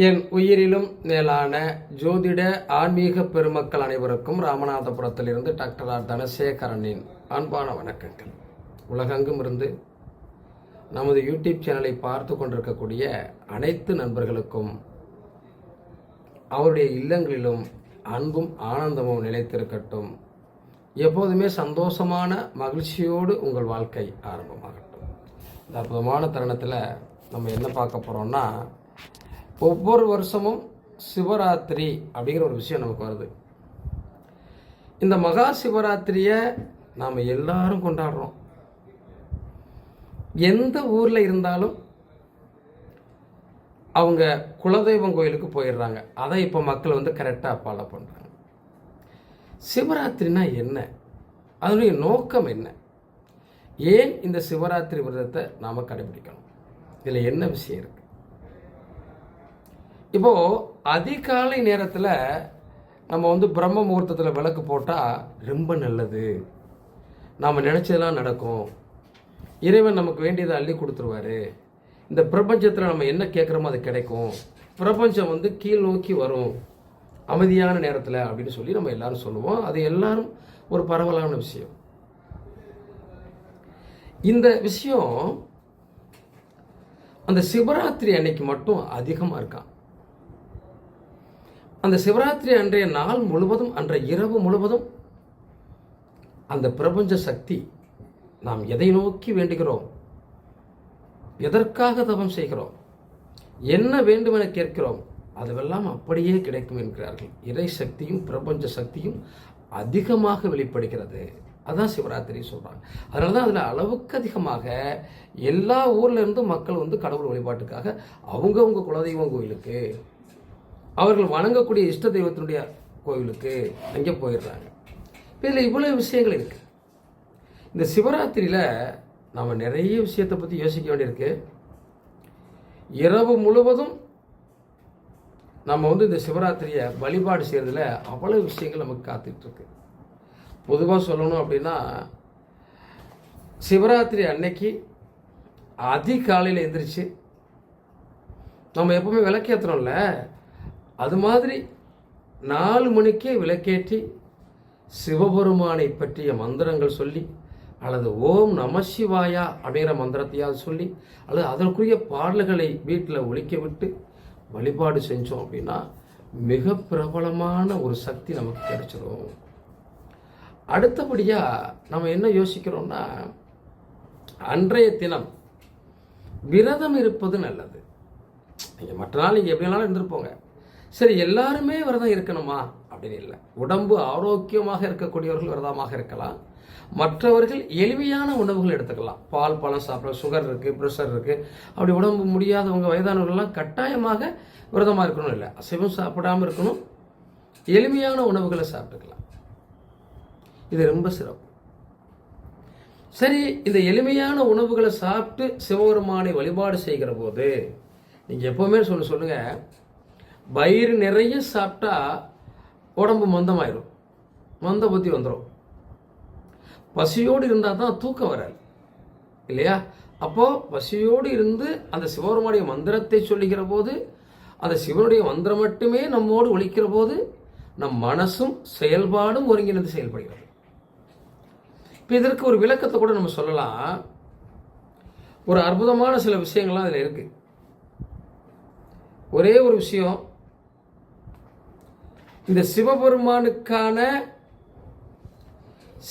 என் உயிரிலும் மேலான ஜோதிட ஆன்மீக பெருமக்கள் அனைவருக்கும் ராமநாதபுரத்திலிருந்து டாக்டர் ஆர் தனசேகரனின் அன்பான வணக்கங்கள். உலகெங்கும் இருந்து நமது யூடியூப் சேனலை பார்த்து கொண்டிருக்கக்கூடிய அனைத்து நண்பர்களுக்கும் அவருடைய இல்லங்களிலும் அன்பும் ஆனந்தமும் நிலைத்திருக்கட்டும். எப்போதுமே சந்தோஷமான மகிழ்ச்சியோடு உங்கள் வாழ்க்கை ஆரம்பமாகட்டும். இந்த அற்புதமான தருணத்தில் நம்ம என்ன பார்க்க போகிறோம்னா, ஒவ்வொரு வருஷமும் சிவராத்திரி அப்படிங்கிற ஒரு விஷயம் நமக்கு வருது. இந்த மகா சிவராத்திரியை நாம் எல்லாரும் கொண்டாடுறோம். எந்த ஊரில் இருந்தாலும் அவங்க குலதெய்வம் கோயிலுக்கு போயிடுறாங்க. அதை இப்போ மக்கள் கரெக்டாக ஃபாலோ பண்ணுறாங்க. சிவராத்திரினா என்ன? அதனுடைய நோக்கம் என்ன? ஏன் இந்த சிவராத்திரி விரதத்தை நாம் கடைபிடிக்கணும்? இதில் என்ன விஷயம் இருக்குது? இப்போது அதிகாலை நேரத்தில் நம்ம பிரம்ம முகூர்த்தத்தில் விளக்கு போட்டால் ரொம்ப நல்லது. நாம் நினச்சதெல்லாம் நடக்கும். இறைவன் நமக்கு வேண்டியதை அள்ளி கொடுத்துருவாரு. இந்த பிரபஞ்சத்தில் நம்ம என்ன கேட்குறோமோ அது கிடைக்கும். பிரபஞ்சம் கீழ் நோக்கி வரும் அமைதியான நேரத்தில் அப்படின்னு சொல்லி நம்ம எல்லாரும் சொல்லுவோம். அது எல்லாரும் ஒரு பரவலான விஷயம். இந்த விஷயம் அந்த சிவராத்திரி அன்னைக்கு மட்டும் அதிகமாக இருக்கான். அந்த சிவராத்திரி அன்றைய நாள் முழுவதும், அன்றைய இரவு முழுவதும் அந்த பிரபஞ்ச சக்தி நாம் எதை நோக்கி வேண்டுகிறோம், எதற்காக தவம் செய்கிறோம், என்ன வேண்டுமென கேட்கிறோம், அதுவெல்லாம் அப்படியே கிடைக்கும் என்கிறார்கள். இறை சக்தியும் பிரபஞ்ச சக்தியும் அதிகமாக வெளிப்படுகிறது. அதுதான் சிவராத்திரி சொல்கிறாங்க. அதனால தான் அதில் அளவுக்கு அதிகமாக எல்லா ஊர்ல இருந்தும் மக்கள் கடவுள் வழிபாட்டுக்காக அவங்கவுங்க குலதெய்வம் கோயிலுக்கு, அவர்கள் வணங்கக்கூடிய இஷ்ட தெய்வத்தினுடைய கோவிலுக்கு அங்கே போயிடுறாங்க. இதில் இவ்வளோ விஷயங்கள் இருக்குது. இந்த சிவராத்திரியில் நம்ம நிறைய விஷயத்தை பற்றி யோசிக்க வேண்டியிருக்கு. இரவு முழுவதும் நம்ம இந்த சிவராத்திரியை வழிபாடு செய்கிறதுல அவ்வளோ விஷயங்கள் நமக்கு காத்துட்ருக்கு. பொதுவாக சொல்லணும் அப்படின்னா, சிவராத்திரி அன்னைக்கு அதிகாலையில் எந்திரிச்சு நம்ம எப்பவுமே விளக்கேற்றுறோம்ல, அது மாதிரி 4 மணிக்கே விளக்கேற்றி சிவபெருமானை பற்றிய மந்திரங்கள் சொல்லி, அல்லது ஓம் நம சிவாயா அப்படிங்கிற மந்திரத்தையாவது சொல்லி, அல்லது அதற்குரிய பாடல்களை வீட்டில் ஒலிக்க விட்டு வழிபாடு செஞ்சோம் அப்படின்னா மிக பிரபலமான ஒரு சக்தி நமக்கு கிடைச்சிடும். அடுத்தபடியாக நம்ம என்ன யோசிக்கிறோம்னா, அன்றைய தினம் விரதம் இருப்பது நல்லது. நீங்கள் மற்ற நாள் நீங்கள் எப்படி வேணாலும் இருந்துருப்போங்க. சரி, எல்லாருமே விரதம் இருக்கணுமா அப்படின்னு இல்லை. உடம்பு ஆரோக்கியமாக இருக்கக்கூடியவர்கள் விரதமாக இருக்கலாம். மற்றவர்கள் எளிமையான உணவுகள் எடுத்துக்கலாம். பால் பழம் சாப்பிட, சுகர் இருக்குது, ப்ரெஷர் இருக்குது, அப்படி உடம்பு முடியாதவங்க, வயதானவர்கள்லாம் கட்டாயமாக விரதமாக இருக்கணும் இல்லை. அசைவம் சாப்பிடாமல் இருக்கணும். எளிமையான உணவுகளை சாப்பிட்டுக்கலாம். இது ரொம்ப சிறப்பு. சரி, இந்த எளிமையான உணவுகளை சாப்பிட்டு சிவபெருமானை வழிபாடு செய்கிற போது நீங்கள் எப்போவுமே சொல்லுங்க, வயிறு நிறைய சாப்பிட்டா உடம்பு மந்தமாயிரும், மந்த புத்தி வந்துடும். பசியோடு இருந்தால் தான் தூக்கம் வராது இல்லையா? அப்போது பசியோடு இருந்து அந்த சிவபெருமானுடைய மந்திரத்தை சொல்லுகிற போது, அந்த சிவனுடைய மந்திரம் மட்டுமே நம்மோடு ஒலிக்கிற போது நம் மனசும் செயல்பாடும் ஒருங்கிணைந்து செயல்படுகிறது. இப்போ இதற்கு ஒரு விளக்கத்தை கூட நம்ம சொல்லலாம். ஒரு அற்புதமான சில விஷயங்கள்லாம் அதில் இருக்கு. ஒரே ஒரு விஷயம், இந்த சிவபெருமானுக்கான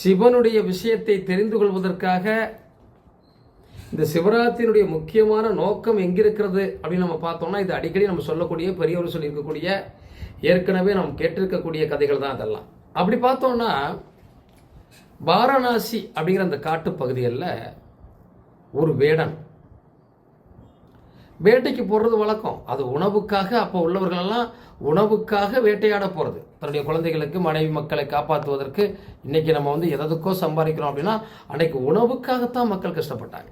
சிவனுடைய விஷயத்தை தெரிந்து கொள்வதற்காக இந்த சிவராத்திரியினுடைய முக்கியமான நோக்கம் எங்கிருக்கிறது அப்படின்னு நம்ம பார்த்தோம்னா, இது அடிக்கடி நம்ம சொல்லக்கூடிய, பெரியவர் சொல்லியிருக்கக்கூடிய, ஏற்கனவே நாம் கேட்டிருக்கக்கூடிய கதைகள் தான் அதெல்லாம். அப்படி பார்த்தோம்னா, வாரணாசி அப்படிங்கிற அந்த காட்டு பகுதிகளில் ஒரு வேடன் வேட்டைக்கு போடுறது வழக்கம். அது உணவுக்காக, அப்போ உள்ளவர்களெல்லாம் உணவுக்காக வேட்டையாட போகிறது. தன்னுடைய குழந்தைகளுக்கு, மனைவி மக்களை காப்பாற்றுவதற்கு. இன்றைக்கி நம்ம எதற்கோ சம்பாதிக்கிறோம் அப்படின்னா, அன்றைக்கு உணவுக்காகத்தான் மக்கள் கஷ்டப்பட்டாங்க.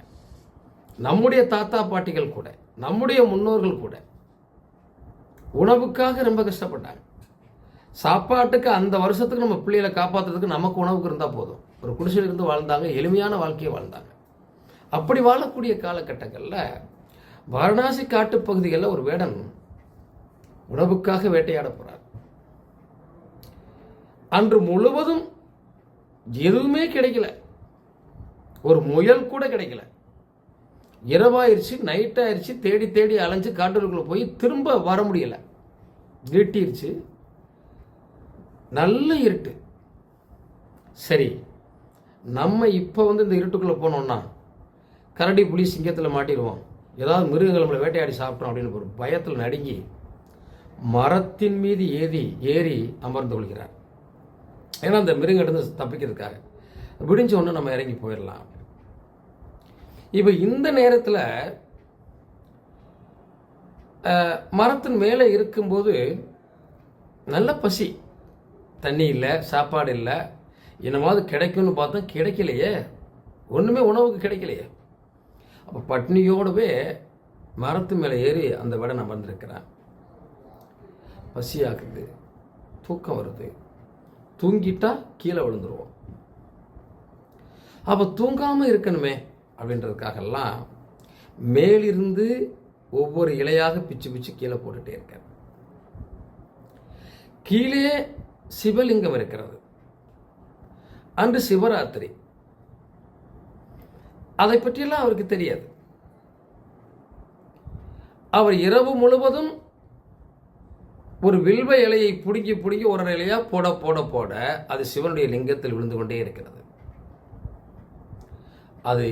நம்முடைய தாத்தா பாட்டிகள் கூட, நம்முடைய முன்னோர்கள் கூட உணவுக்காக ரொம்ப கஷ்டப்பட்டாங்க. சாப்பாட்டுக்கு அந்த வருஷத்துக்கு நம்ம பிள்ளைகளை காப்பாற்றுறதுக்கு நமக்கு உணவுக்கு இருந்தால் போதும். ஒரு குடிசையில் இருந்து வாழ்ந்தாங்க, எளிமையான வாழ்க்கையை வாழ்ந்தாங்க. அப்படி வாழக்கூடிய காலகட்டங்களில் வாரணாசி காட்டுப்பகுதிகளில் ஒரு வேடன் உணவுக்காக வேட்டையாட போறார். அன்று முழுவதும் எதுவுமே கிடைக்கல, ஒரு முயல் கூட கிடைக்கல. இரவாயிருச்சு, நைட் ஆயிடுச்சு, தேடி தேடி அலைஞ்சு காட்டுக்குள்ள போய் திரும்ப வர முடியல, இருட்டிருச்சு, நல்ல இருட்டு. சரி, நம்ம இப்போ இந்த இருட்டுக்குள்ளே போனோம்னா கரடி புலி சிங்கத்தில் மாட்டிடுவோம், ஏதாவது மிருகங்கள் நம்மளை வேட்டையாடி சாப்பிட்டோம் அப்படின்னு ஒரு பயத்தில் நடுங்கி மரத்தின் மீது ஏறி அமர்ந்து கொள்கிறார். ஏன்னா அந்த மிருகங்கிட்ட தப்பிக்கிறதுக்காக விடிஞ்ச ஒன்று நம்ம இறங்கி போயிடலாம். இப்போ இந்த நேரத்தில் மரத்தின் மேலே இருக்கும்போது நல்ல பசி, தண்ணி இல்லை, சாப்பாடு இல்லை, என்னமாவது கிடைக்கும்னு பார்த்தோம், கிடைக்கலையே, ஒன்றுமே உணவுக்கு கிடைக்கலையே. அப்போ பட்னியோடவே மரத்து மேலே ஏறி அந்த விடன் அமர்ந்திருக்கிறான். பசியாகுது, தூக்கம் வருது, தூங்கிட்டா கீழே விழுந்துருவோம். அப்போ தூங்காமல் இருக்கணுமே அப்படின்றதுக்காகலாம் மேலிருந்து ஒவ்வொரு இலையாக பிச்சு பிச்சு கீழே போட்டுகிட்டே இருக்கார். கீழே சிவலிங்கம் இருக்கிறது. அன்று சிவராத்திரி, அதை பற்றியெல்லாம் அவருக்கு தெரியாது. அவர் இரவு முழுவதும் ஒரு வில்வ இலையை பிடுங்கி பிடுங்கி ஒரு இலையா போட போட போட அது சிவனுடைய லிங்கத்தில் விழுந்து கொண்டே இருக்கிறது. அது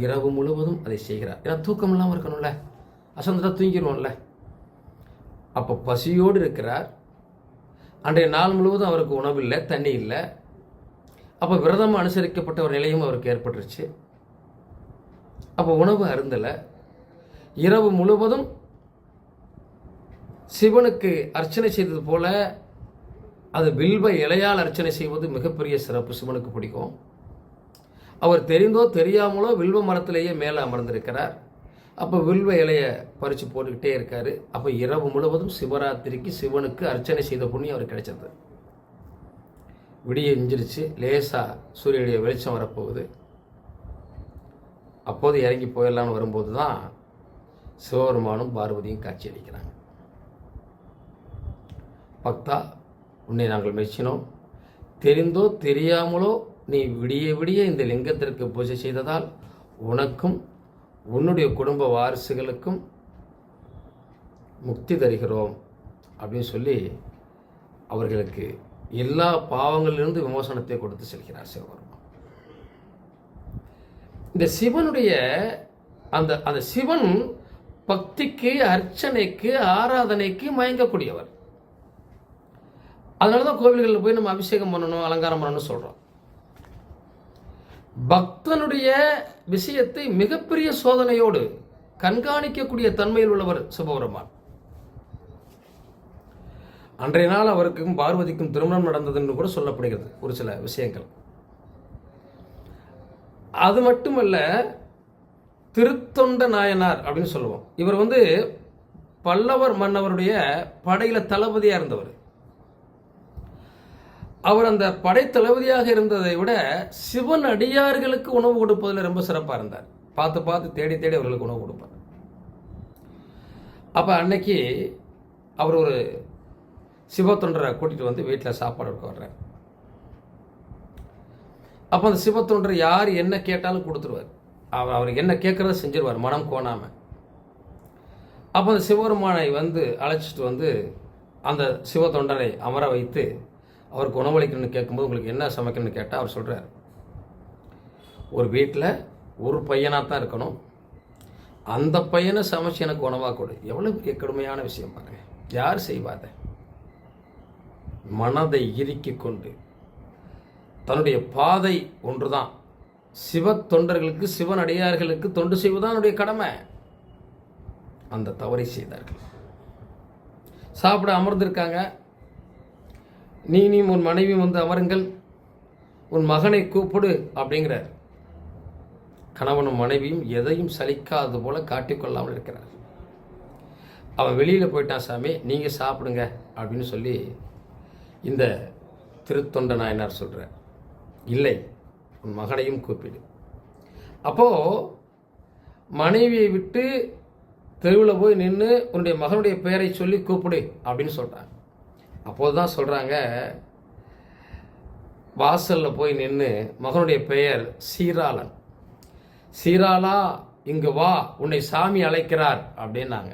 இரவு முழுவதும் அதை செய்கிறார். ஏன்னா தூக்கம் இல்லாமல் இருக்கணும்ல, அசந்தா தூங்கிடுவோம்ல. அப்போ பசியோடு இருக்கிறார். அன்றைய நாள் முழுவதும் அவருக்கு உணவு இல்லை, தண்ணி இல்லை. அப்போ விரதம் அனுசரிக்கப்பட்ட ஒரு நிலையும் அவருக்கு ஏற்பட்டுருச்சு. அப்போ உணவு அருந்தலை. இரவு முழுவதும் சிவனுக்கு அர்ச்சனை செய்தது போல அது வில்வ இலையால் அர்ச்சனை செய்வது மிகப்பெரிய சிறப்பு, சிவனுக்கு பிடிக்கும். அவர் தெரிந்தோ தெரியாமலோ வில்வ மரத்திலேயே மேலே அமர்ந்திருக்கிறார். அப்போ வில்வ இலையை பறித்து போட்டுக்கிட்டே இருக்கார். அப்போ இரவு முழுவதும் சிவராத்திரிக்கு சிவனுக்கு அர்ச்சனை செய்த புண்ணியம் அவர் கிடைச்சது. விடிய எஞ்சிருச்சு, லேசாக சூரியனுடைய வெளிச்சம் வரப்போகுது. அப்போது இறங்கி போயிடலான்னு வரும்போது தான் சிவபெருமானும் பார்வதியும் காட்சி அளிக்கிறாங்க. பக்தா, உன்னை நாங்கள் மெச்சினோம். தெரிந்தோ தெரியாமலோ நீ விடிய விடிய இந்த லிங்கத்திற்கு பூஜை செய்ததால் உனக்கும் உன்னுடைய குடும்ப வாரிசுகளுக்கும் முக்தி தருகிறோம் அப்படின்னு சொல்லி அவர்களுக்கு எல்லா பாவங்களிலிருந்து விமோசனத்தை கொடுத்து செல்கிறார் சிவபெருமான். இந்த சிவனுடைய அந்த சிவன் பக்திக்கு, அர்ச்சனைக்கு, ஆராதனைக்கு மயங்கக்கூடியவர். அதனால தான் கோவில்களில் போய் நம்ம அபிஷேகம் பண்ணணும், அலங்காரம் பண்ணணும்னு சொல்கிறோம். பக்தனுடைய விஷயத்தை மிகப்பெரிய சோதனையோடு கண்காணிக்கக்கூடிய தன்மையில் உள்ளவர் சிவபெருமான். அன்றைய நாள் அவருக்கும் பார்வதிக்கும் திருமணம் நடந்தது என்று கூட சொல்லப்படுகிறது ஒரு சில விஷயங்கள். அது மட்டுமல்ல, திருத்தொண்ட நாயனார் அப்படின்னு சொல்லுவோம். இவர் பல்லவர் மன்னவருடைய படையில தளபதியாக இருந்தவர். அவர் அந்த படை தளபதியாக இருந்ததை விட சிவன் அடியார்களுக்கு உணவு கொடுப்பதில் ரொம்ப சிறப்பாக இருந்தார். பார்த்து பார்த்து தேடி தேடி அவர்களுக்கு உணவு கொடுப்பார். அப்போ அன்னைக்கு அவர் ஒரு சிவ தொண்டரை கூட்டிகிட்டு வீட்டில் சாப்பாடு எடுக்க வர்றார். அப்போ அந்த சிவ தொண்டர் யார் என்ன கேட்டாலும் கொடுத்துருவார். அவருக்கு என்ன கேட்குறத செஞ்சிருவார், மனம் கோணாமல். அப்போ அந்த சிவபெருமானை அழைச்சிட்டு அந்த சிவ தொண்டரை அமர வைத்து அவருக்கு உணவளிக்கணும்னு கேட்கும்போது உங்களுக்கு என்ன சமைக்கணும்னு கேட்டால் அவர் சொல்கிறார், ஒரு வீட்டில் ஒரு பையனாக தான் இருக்கணும், அந்த பையனை சமைச்சு எனக்கு உணவாக கொடு. எவ்வளோ பெரிய கடுமையான விஷயம் பாருங்க. யார் செய்வாத? மனதை இறுக்கி கொண்டு தன்னுடைய பாதை ஒன்றுதான், சிவ தொண்டர்களுக்கு, சிவன் அடியார்களுக்கு தொண்டு செய்வதுதான் என்னுடைய கடமை. அந்த தவறை செய்தார்கள். சாப்பிட அமர்ந்திருக்காங்க. நீயும் உன் மனைவி அமருங்கள், உன் மகனை கூப்பிடு அப்படிங்கிறார். கணவனும் மனைவியும் எதையும் சலிக்காதது போல காட்டிக்கொள்ளாமல் இருக்கிறார். அவன் வெளியில் போயிட்டான், சாமி நீங்கள் சாப்பிடுங்க அப்படின்னு சொல்லி இந்த திருத்தொண்ட நாயனார் சொல்கிறார். இல்லை, உன் மகனையும் கூப்பிடு. அப்போது மனைவியை விட்டு தெருவில் போய் நின்று உன்னுடைய மகனுடைய பெயரை சொல்லி கூப்பிடு அப்படின்னு சொல்கிறாங்க. அப்போது தான் சொல்கிறாங்க, வாசலில் போய் நின்று மகனுடைய பெயர் சீராளன். சீராளா இங்கு வா, உன்னை சாமி அழைக்கிறார் அப்படின்னாங்க.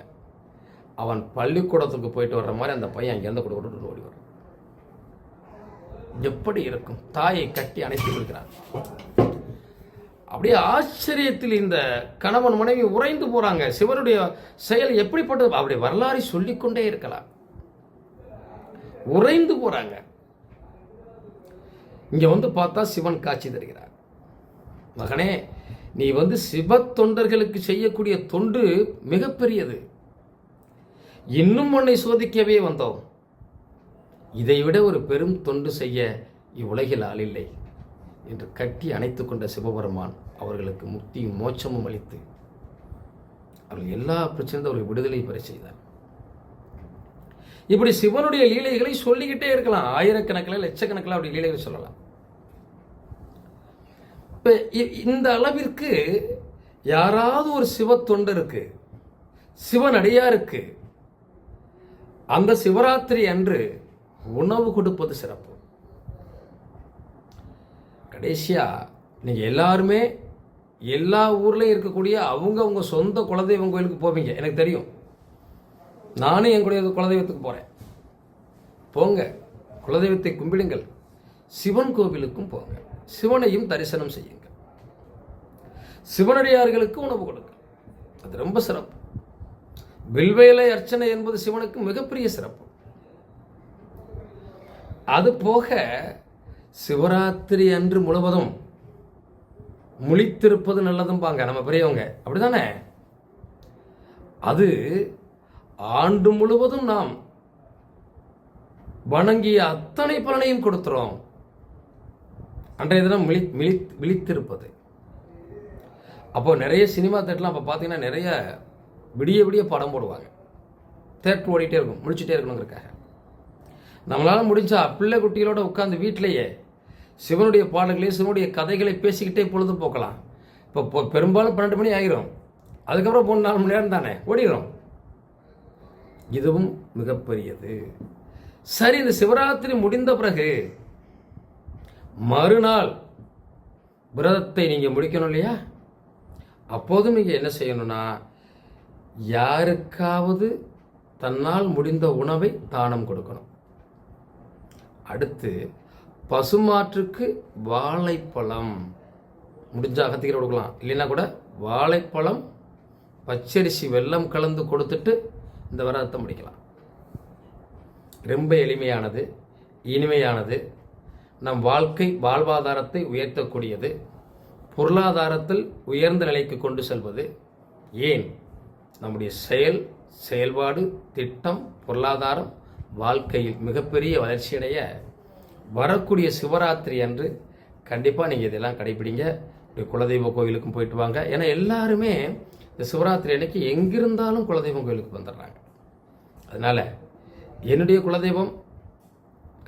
அவன் பள்ளிக்கூடத்துக்கு போயிட்டு வர்ற மாதிரி அந்த பையன் அங்கேருந்து கொடுத்து ஓடி வரும். எப்படி இருக்கும்? தாயை கட்டி அணைத்து கொள்கிறான். அப்படியே ஆச்சரியத்தில் இந்த கணவன் மனைவி உறைந்து போறாங்க. சிவனுடைய செயல் எப்படிப்பட்டது? அப்படி வரலாறு சொல்லிக்கொண்டே இருக்கலாம். உறைந்து போறாங்க. இங்க வந்து பார்த்தா சிவன் காட்சி தருகிறார். மகனே, நீ சிவ தொண்டர்களுக்கு செய்யக்கூடிய தொண்டு மிகப்பெரியது. இன்னும் உன்னை சோதிக்கவே வந்தோம். இதைவிட ஒரு பெரும் தொண்டு செய்ய இவ்வுலகில் ஆள் இல்லை என்று கட்டி அணைத்துக் கொண்ட சிவபெருமான் அவர்களுக்கு முக்தியும் மோட்சமும் அளித்து அவர்கள் எல்லா பிரச்சனையும் அவர்கள் விடுதலை பெற செய்தார். இப்படி சிவனுடைய லீலைகளை சொல்லிக்கிட்டே இருக்கலாம். ஆயிரக்கணக்கில் லட்சக்கணக்கில் அப்படி லீலைகள் சொல்லலாம். இந்த அளவிற்கு யாராவது ஒரு சிவ தொண்டருக்கு, சிவன் அடியாருக்கு அந்த சிவராத்திரி அன்று உணவு கொடுப்பது சிறப்பு. கடைசியா நீங்க எல்லாருமே எல்லா ஊர்லயும் இருக்கக்கூடிய அவங்க சொந்த குலதெய்வம் கோயிலுக்கு போவீங்க, எனக்கு தெரியும். நானும் என் குலதெய்வத்துக்கு போறேன். போங்க, குலதெய்வத்தை கும்பிடுங்கள். சிவன் கோவிலுக்கும் போங்க, சிவனையும் தரிசனம் செய்யுங்கள். சிவனடியார்களுக்கு உணவு கொடுங்க, அது ரொம்ப சிறப்பு. வில்வேலை அர்ச்சனை என்பது சிவனுக்கு மிகப்பெரிய சிறப்பு. அது போக சிவராத்திரி அன்று முழுவதும் முழித்திருப்பது நல்லதும் பாங்க நம்ம பெரியவங்க, அப்படிதானே? அது ஆண்டு முழுவதும் நாம் வணங்கிய அத்தனை பலனையும் கொடுத்துறோம். அன்றைய தினம் விழித்திருப்பது. அப்போ நிறைய சினிமா தேட்டர்லாம் அப்போ பார்த்தீங்கன்னா நிறைய விடிய விடிய படம் போடுவாங்க. தேட்டர் ஓடிட்டே இருக்கும், முடிச்சுட்டே இருக்கணுங்கிறக்காக. நம்மளால் முடிஞ்சா பிள்ளை குட்டிகளோட உட்காந்து வீட்டிலேயே சிவனுடைய பாடல்களை, சிவனுடைய கதைகளை பேசிக்கிட்டே பொழுது போக்கலாம். இப்போ பெரும்பாலும் 12 மணி ஆகிரும். அதுக்கப்புறம் 3-4 மணி நேரம் தானே ஓடிடும். இதுவும் மிகப்பெரியது. சரி, இந்த சிவராத்திரி முடிந்த பிறகு மறுநாள் விரதத்தை நீங்கள் முடிக்கணும் இல்லையா? அப்போதும் நீங்கள் என்ன செய்யணும்னா, யாருக்காவது தன்னால் முடிந்த உணவை தானம் கொடுக்கணும். அடுத்து பசுமாற்றுக்கு வாழைப்பழம் முடிஞ்ச அகத்திக்கீரை கொடுக்கலாம், இல்லைன்னா கூட வாழைப்பழம் பச்சரிசி வெல்லம் கலந்து கொடுத்துட்டு இந்த விரதத்தை முடிக்கலாம். ரொம்ப எளிமையானது, இனிமையானது, நம் வாழ்வாதாரத்தை உயர்த்தக்கூடியது, பொருளாதாரத்தில் உயர்ந்த நிலைக்கு கொண்டு செல்வது. ஏன், நம்முடைய செயல்பாடு, திட்டம், பொருளாதாரம், வாழ்க்கையில் மிகப்பெரிய வளர்ச்சியடைய வரக்கூடிய சிவராத்திரி அன்று கண்டிப்பாக நீங்கள் இதெல்லாம் கடைபிடிங்க. குலதெய்வ கோயிலுக்கும் போயிட்டு வாங்க. ஏன்னா எல்லாருமே இந்த சிவராத்திரி அன்னைக்கு எங்கிருந்தாலும் குலதெய்வம் கோயிலுக்கு வந்துடுறாங்க. அதனால் என்னுடைய குலதெய்வம்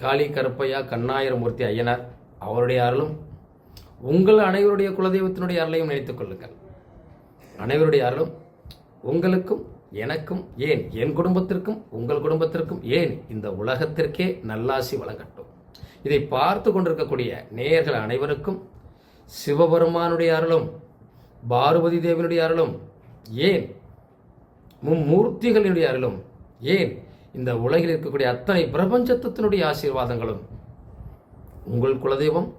காளி கருப்பையா கண்ணாயிரமூர்த்தி ஐயனார், அவருடைய அருளும் உங்கள் அனைவருடைய குலதெய்வத்தினுடைய அருளையும் நினைத்துக் கொள்ளுங்கள். அனைவருடைய அருளும் உங்களுக்கும் எனக்கும், ஏன் என் குடும்பத்திற்கும் உங்கள் குடும்பத்திற்கும், ஏன் இந்த உலகத்திற்கே நல்லாசி வழங்கட்டும். இதை பார்த்து கொண்டிருக்கக்கூடிய நேயர்கள் அனைவருக்கும் சிவபெருமானுடைய அருளும், பார்வதி தேவினுடைய அருளும், ஏன் மும்மூர்த்திகளினுடைய அருளும், ஏன் இந்த உலகில் இருக்கக்கூடிய அத்தனை பிரபஞ்சத்தினுடைய ஆசீர்வாதங்களும் உங்கள் குலதெய்வம்,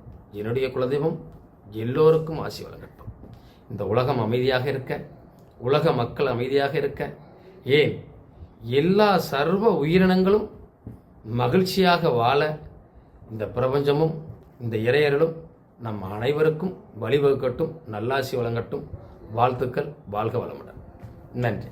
என்னுடைய குலதெய்வம் எல்லோருக்கும் ஆசி வழங்கட்டும். இந்த உலகம் அமைதியாக இருக்க, உலக மக்கள் அமைதியாக இருக்க, ஏன் எல்லா சர்வ உயிரினங்களும் மகிழ்ச்சியாக வாழ இந்த பிரபஞ்சமும் இந்த இறையர்களும் நம் அனைவருக்கும் வழிவகுக்கட்டும், நல்லாசி வழங்கட்டும். வாழ்த்துக்கள். வாழ்க வளமுடன். நன்றி.